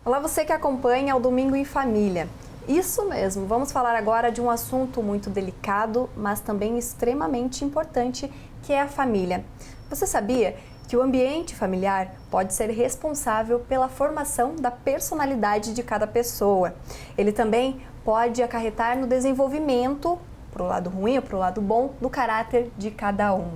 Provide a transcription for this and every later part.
Olá, você que acompanha o Domingo em Família. Isso mesmo, vamos falar agora de um assunto muito delicado, mas também extremamente importante, que é a família. Você sabia que o ambiente familiar pode ser responsável pela formação da personalidade de cada pessoa? Ele também pode acarretar no desenvolvimento, para o lado ruim ou para o lado bom, do caráter de cada um.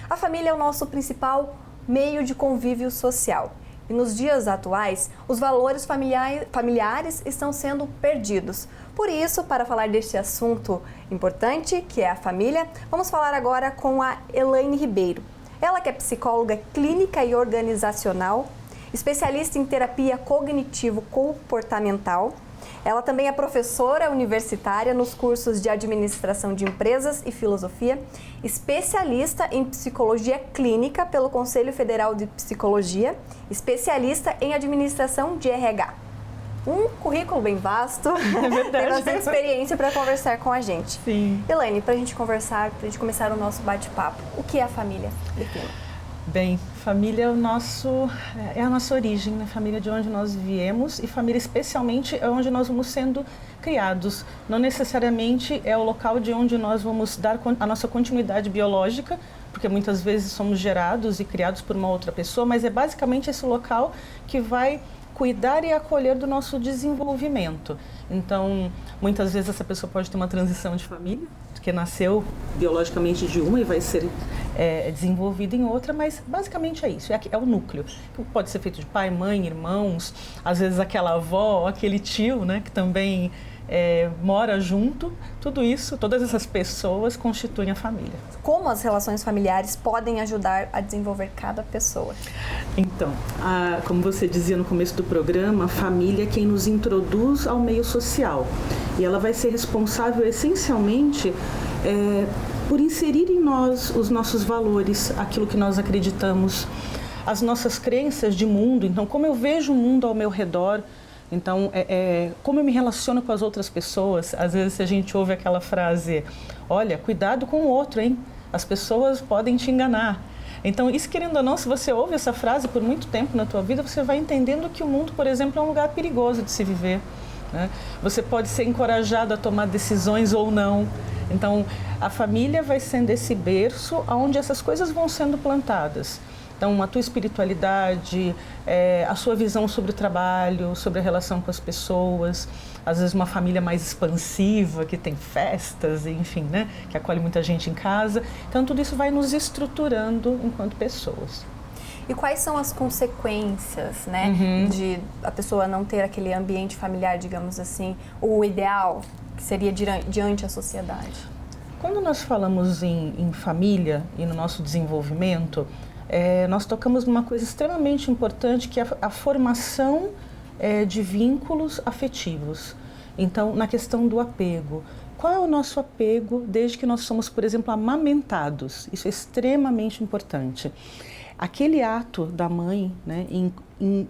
A família é o nosso principal meio de convívio social. E nos dias atuais, os valores familiares estão sendo perdidos. Por isso, para falar deste assunto importante, que é a família, vamos falar agora com a Elaine Ribeiro. Ela que é psicóloga clínica e organizacional, especialista em terapia cognitivo-comportamental. Ela também é professora universitária nos cursos de administração de empresas e filosofia, especialista em psicologia clínica pelo Conselho Federal de Psicologia, especialista em administração de RH. Um currículo bem vasto, tem bastante experiência para conversar com a gente. Sim. Elaine, para a gente conversar, para a gente começar o nosso bate-papo, o que é a família? Defina. Bem, família é a nossa origem, né? Família de onde nós viemos, e família especialmente é onde nós vamos sendo criados. Não necessariamente é o local de onde nós vamos dar a nossa continuidade biológica, porque muitas vezes somos gerados e criados por uma outra pessoa, mas é basicamente esse local que vai cuidar e acolher do nosso desenvolvimento. Então, muitas vezes essa pessoa pode ter uma transição de família, que nasceu biologicamente de uma e vai ser desenvolvida em outra, mas basicamente é isso, é o núcleo, que pode ser feito de pai, mãe, irmãos, às vezes aquela avó, aquele tio, né, que também mora junto. Tudo isso, todas essas pessoas constituem a família. Como as relações familiares podem ajudar a desenvolver cada pessoa? Então, como você dizia no começo do programa, a família é quem nos introduz ao meio social. E ela vai ser responsável essencialmente por inserir em nós os nossos valores, aquilo que nós acreditamos, as nossas crenças de mundo. Então, como eu vejo o mundo ao meu redor, então, como eu me relaciono com as outras pessoas. Às vezes a gente ouve aquela frase, olha, cuidado com o outro, hein? As pessoas podem te enganar. Então, isso, querendo ou não, se você ouve essa frase por muito tempo na tua vida, você vai entendendo que o mundo, por exemplo, é um lugar perigoso de se viver, né? Você pode ser encorajado a tomar decisões ou não. Então, a família vai sendo esse berço onde essas coisas vão sendo plantadas. Então, a tua espiritualidade, a sua visão sobre o trabalho, sobre a relação com as pessoas, às vezes uma família mais expansiva, que tem festas, enfim, né, que acolhe muita gente em casa. Então, tudo isso vai nos estruturando enquanto pessoas. E quais são as consequências, né, de a pessoa não ter aquele ambiente familiar, digamos assim, o ideal que seria diante a sociedade? Quando nós falamos em família e no nosso desenvolvimento, nós tocamos numa coisa extremamente importante, que é a formação de vínculos afetivos. Então, na questão do apego. Qual é o nosso apego desde que nós somos, por exemplo, amamentados? Isso é extremamente importante. Aquele ato da mãe, né, em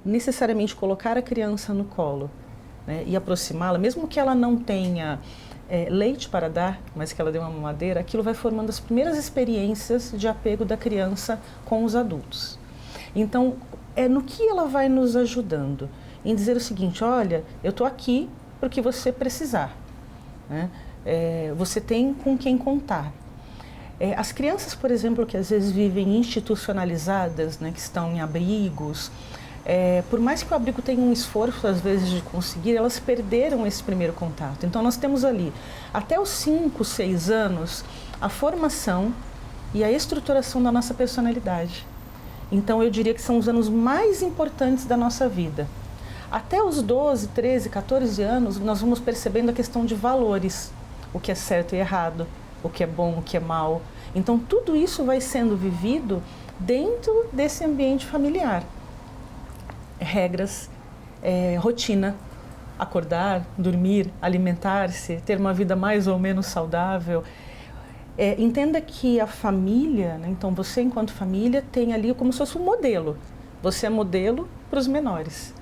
necessariamente colocar a criança no colo, né, e aproximá-la, mesmo que ela não tenha leite para dar, mas que ela dê uma mamadeira, aquilo vai formando as primeiras experiências de apego da criança com os adultos. Então, no que ela vai nos ajudando? Em dizer o seguinte, olha, eu estou aqui porque você precisar, né? Você tem com quem contar. As crianças, por exemplo, que às vezes vivem institucionalizadas, né, que estão em abrigos, por mais que o abrigo tenha um esforço, às vezes, de conseguir, elas perderam esse primeiro contato. Então, nós temos ali, até os 5, 6 anos, a formação e a estruturação da nossa personalidade. Então, eu diria que são os anos mais importantes da nossa vida. Até os 12, 13, 14 anos, nós vamos percebendo a questão de valores, o que é certo e errado, o que é bom, o que é mal. Então, tudo isso vai sendo vivido dentro desse ambiente familiar. Regras, rotina, acordar, dormir, alimentar-se, ter uma vida mais ou menos saudável. Entenda que a família, né, então você enquanto família tem ali como se fosse um modelo. Você é modelo para os menores.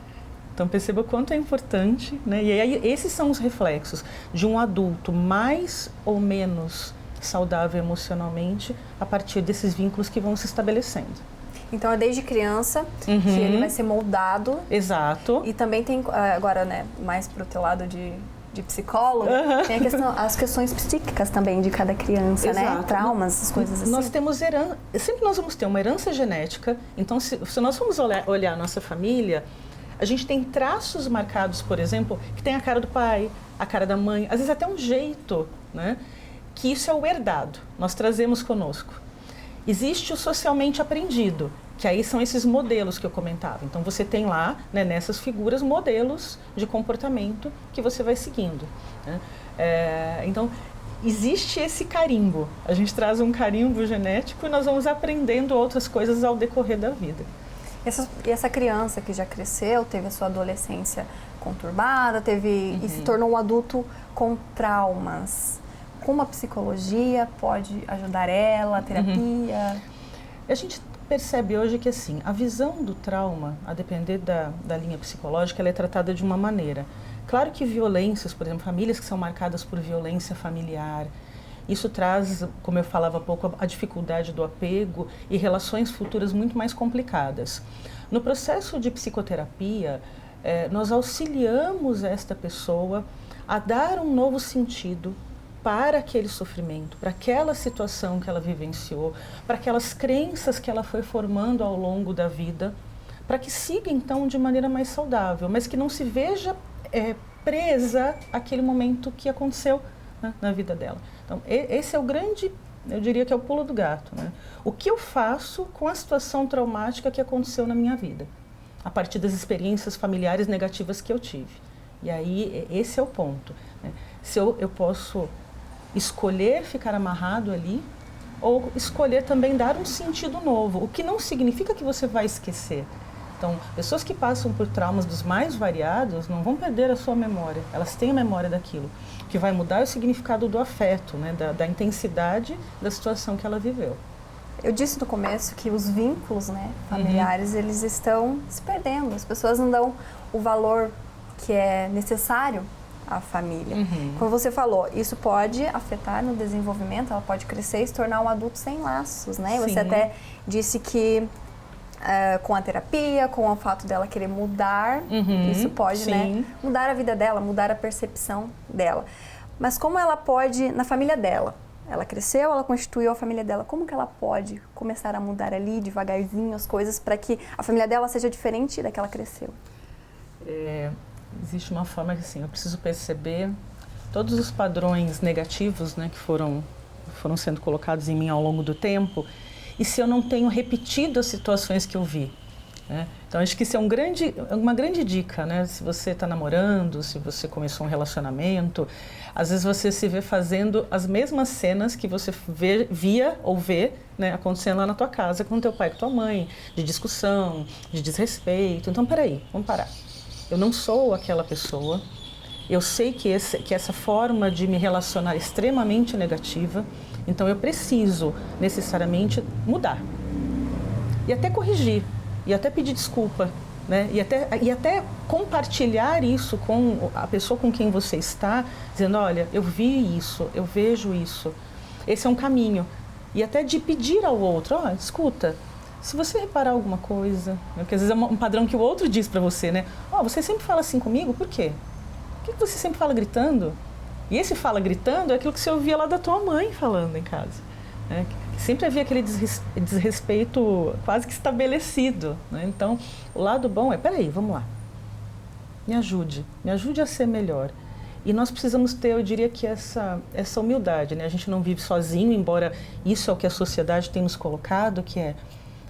Então perceba o quanto é importante, né? E aí esses são os reflexos de um adulto mais ou menos saudável emocionalmente a partir desses vínculos que vão se estabelecendo. Então é desde criança que ele vai ser moldado. Exato. E também tem, agora, né, mais pro teu lado de psicólogo, tem as questões psíquicas também de cada criança, né? Traumas, essas coisas assim. Nós temos herança, sempre nós vamos ter uma herança genética, então se nós formos olhar a nossa família, a gente tem traços marcados, por exemplo, que tem a cara do pai, a cara da mãe, às vezes até um jeito, né? Que isso é o herdado, nós trazemos conosco. Existe o socialmente aprendido, que aí são esses modelos que eu comentava. Então você tem lá, né, nessas figuras, modelos de comportamento que você vai seguindo, né? Então existe esse carimbo, a gente traz um carimbo genético e nós vamos aprendendo outras coisas ao decorrer da vida. E essa criança que já cresceu, teve a sua adolescência conturbada, e se tornou um adulto com traumas. Como a psicologia pode ajudar ela, a terapia? A gente percebe hoje que assim, a visão do trauma, a depender da linha psicológica, ela é tratada de uma maneira. Claro que violências, por exemplo, famílias que são marcadas por violência familiar, isso traz, como eu falava há pouco, a dificuldade do apego e relações futuras muito mais complicadas. No processo de psicoterapia, nós auxiliamos esta pessoa a dar um novo sentido para aquele sofrimento, para aquela situação que ela vivenciou, para aquelas crenças que ela foi formando ao longo da vida, para que siga então de maneira mais saudável, mas que não se veja presa àquele momento que aconteceu, né, na vida dela. Então esse é o grande, eu diria que é o pulo do gato, né? O que eu faço com a situação traumática que aconteceu na minha vida, a partir das experiências familiares negativas que eu tive. E aí esse é o ponto, né? Se eu posso escolher ficar amarrado ali ou escolher também dar um sentido novo, o que não significa que você vai esquecer. Então, pessoas que passam por traumas dos mais variados não vão perder a sua memória, elas têm a memória daquilo. O que vai mudar é o significado do afeto, né? da intensidade da situação que ela viveu. Eu disse no começo que os vínculos, né, familiares, eles estão se perdendo, as pessoas não dão o valor que é necessário a família. Como você falou, isso pode afetar no desenvolvimento, ela pode crescer e se tornar um adulto sem laços, né? Sim. Você até disse que com a terapia, com o fato dela querer mudar, isso pode, né, mudar a vida dela, mudar a percepção dela. Mas como ela pode, na família dela, ela cresceu, ela constituiu a família dela, como que ela pode começar a mudar ali, devagarzinho, as coisas, para que a família dela seja diferente da que ela cresceu? Existe uma forma que assim, eu preciso perceber todos os padrões negativos, né, que foram sendo colocados em mim ao longo do tempo, e se eu não tenho repetido as situações que eu vi, né? Então acho que isso é uma grande dica, né? Se você está namorando, se você começou um relacionamento, às vezes você se vê fazendo as mesmas cenas que você via ou vê, né, acontecendo lá na tua casa com teu pai e com tua mãe, de discussão, de desrespeito. Então peraí, vamos parar. Eu não sou aquela pessoa, eu sei que essa forma de me relacionar é extremamente negativa, então eu preciso necessariamente mudar. E até corrigir, e até pedir desculpa, né? E até compartilhar isso com a pessoa com quem você está, dizendo, olha, eu vi isso, eu vejo isso, esse é um caminho. E até de pedir ao outro, ó, escuta, se você reparar alguma coisa, né, porque às vezes é um padrão que o outro diz para você, né? Ó, você sempre fala assim comigo, por quê? Por que você sempre fala gritando? E esse fala gritando é aquilo que você ouvia lá da tua mãe falando em casa, né? Sempre havia aquele desrespeito quase que estabelecido, né? Então, o lado bom é, peraí, vamos lá, me ajude a ser melhor. E nós precisamos ter, eu diria que essa humildade, né? A gente não vive sozinho, embora isso é o que a sociedade tem nos colocado, que é,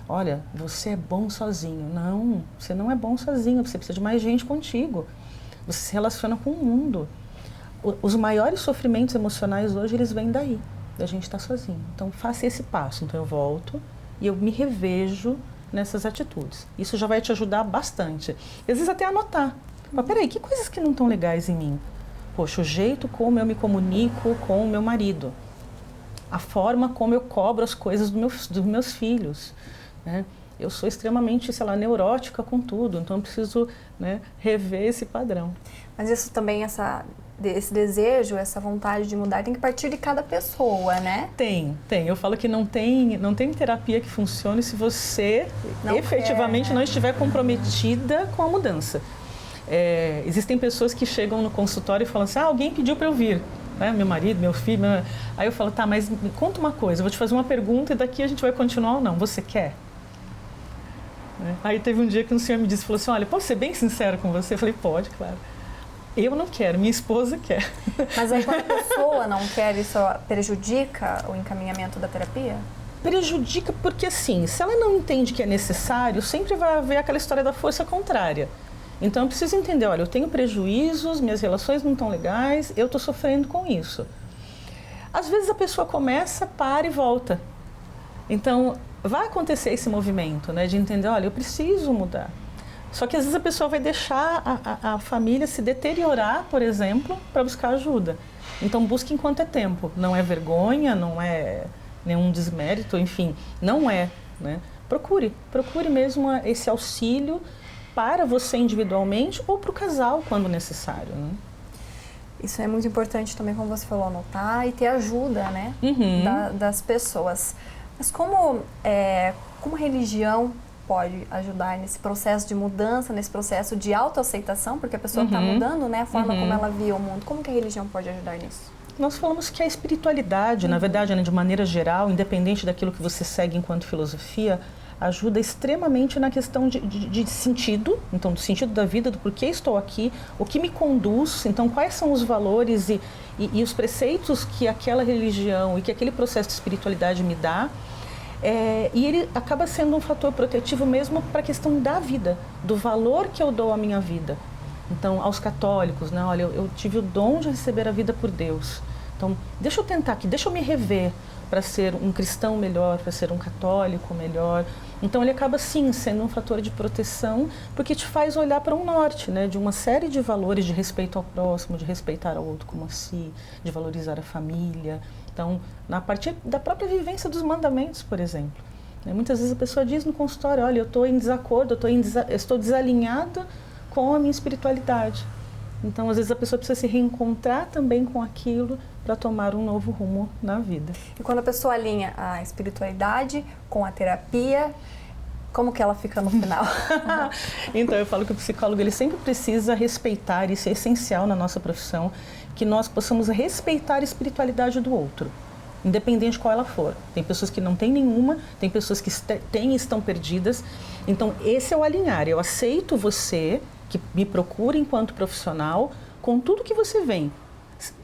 olha, você é bom sozinho. Não, você não é bom sozinho, você precisa de mais gente contigo. Você se relaciona com o mundo. Os maiores sofrimentos emocionais hoje, eles vêm daí, da gente estar sozinho. Então, faça esse passo. Então, eu volto e eu me revejo nessas atitudes. Isso já vai te ajudar bastante. E, às vezes até anotar. Mas peraí, que coisas que não estão legais em mim? Poxa, o jeito como eu me comunico com o meu marido. A forma como eu cobro as coisas dos meus filhos, né? Eu sou extremamente, sei lá, neurótica com tudo, então eu preciso, né, rever esse padrão. Mas isso também, esse desejo, essa vontade de mudar tem que partir de cada pessoa, né? Tem. Eu falo que não tem terapia que funcione se você efetivamente não estiver comprometida com a mudança. Existem pessoas que chegam no consultório e falam assim, alguém pediu para eu vir, né? Meu marido, meu filho. Aí eu falo, tá, mas me conta uma coisa, eu vou te fazer uma pergunta e daqui a gente vai continuar ou não, você quer? Aí teve um dia que um senhor me disse, falou assim, olha, posso ser bem sincero com você? Eu falei, pode, claro. Eu não quero, minha esposa quer. Mas aí quando a pessoa não quer, isso prejudica o encaminhamento da terapia? Prejudica porque, assim, se ela não entende que é necessário, sempre vai haver aquela história da força contrária. Então, eu preciso entender, olha, eu tenho prejuízos, minhas relações não estão legais, eu estou sofrendo com isso. Às vezes a pessoa começa, para e volta. Então, vai acontecer esse movimento, né, de entender, olha, eu preciso mudar. Só que às vezes a pessoa vai deixar a família se deteriorar, por exemplo, para buscar ajuda. Então busque enquanto é tempo. Não é vergonha, não é nenhum desmérito, enfim, não é, né? Procure mesmo esse auxílio para você individualmente ou para o casal quando necessário, né? Isso é muito importante também, como você falou, anotar e ter ajuda, né, das pessoas. Mas como a religião pode ajudar nesse processo de mudança, nesse processo de autoaceitação, porque a pessoa está mudando, né, a forma como ela vê o mundo. Como que a religião pode ajudar nisso? Nós falamos que a espiritualidade, na verdade, né, de maneira geral, independente daquilo que você segue enquanto filosofia, ajuda extremamente na questão de sentido, então do sentido da vida, do porquê estou aqui, o que me conduz, então quais são os valores e os preceitos que aquela religião e que aquele processo de espiritualidade me dá. E ele acaba sendo um fator protetivo mesmo para a questão da vida, do valor que eu dou à minha vida. Então, aos católicos, né, olha, eu tive o dom de receber a vida por Deus. Então, deixa eu tentar aqui, deixa eu me rever para ser um cristão melhor, para ser um católico melhor. Então, ele acaba, sim, sendo um fator de proteção, porque te faz olhar para um norte, né, de uma série de valores de respeito ao próximo, de respeitar ao outro como a si, de valorizar a família. Então, a partir da própria vivência dos mandamentos, por exemplo. Muitas vezes a pessoa diz no consultório, olha, eu estou em desacordo, eu estou desalinhada com a minha espiritualidade. Então, às vezes a pessoa precisa se reencontrar também com aquilo para tomar um novo rumo na vida. E quando a pessoa alinha a espiritualidade com a terapia, como que ela fica no final? Então, eu falo que o psicólogo ele sempre precisa respeitar, isso é essencial na nossa profissão, que nós possamos respeitar a espiritualidade do outro, independente de qual ela for. Tem pessoas que não têm nenhuma, tem pessoas que têm e estão perdidas. Então, esse é o alinhar. Eu aceito você, que me procura enquanto profissional, com tudo que você vem.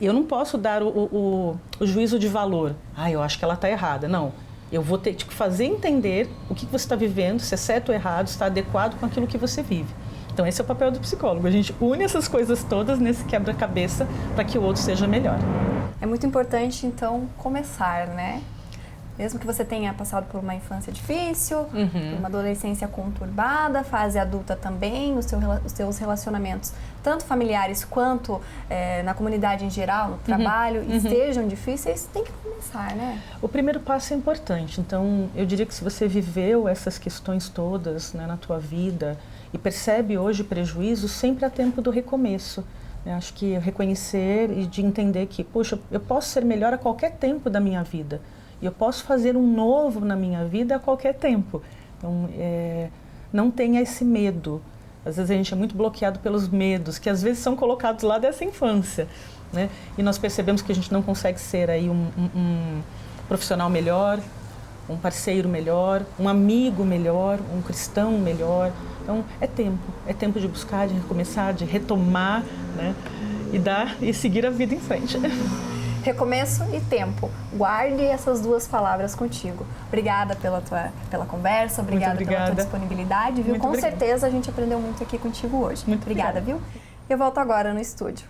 Eu não posso dar o juízo de valor. Eu acho que ela está errada. Não. Eu vou ter que fazer entender o que você está vivendo, se é certo ou errado, se está adequado com aquilo que você vive. Então, esse é o papel do psicólogo. A gente une essas coisas todas nesse quebra-cabeça para que o outro seja melhor. É muito importante, então, começar, né? Mesmo que você tenha passado por uma infância difícil, por uma adolescência conturbada, fase adulta também, os seus relacionamentos, tanto familiares quanto na comunidade em geral, no trabalho, estejam difíceis, tem que começar, né? O primeiro passo é importante. Então, eu diria que se você viveu essas questões todas, né, na tua vida e percebe hoje prejuízos, sempre há tempo do recomeço. Eu acho que reconhecer e de entender que, poxa, eu posso ser melhor a qualquer tempo da minha vida. E eu posso fazer um novo na minha vida a qualquer tempo. Então, não tenha esse medo. Às vezes a gente é muito bloqueado pelos medos, que às vezes são colocados lá dessa infância, né? E nós percebemos que a gente não consegue ser aí um profissional melhor, um parceiro melhor, um amigo melhor, um cristão melhor. Então, é tempo de buscar, de recomeçar, de retomar, né? E seguir a vida em frente. Recomeço e tempo. Guarde essas duas palavras contigo. Obrigada pela conversa, obrigada pela tua disponibilidade, viu? Com certeza a gente aprendeu muito aqui contigo hoje. Muito obrigada, viu? Eu volto agora no estúdio.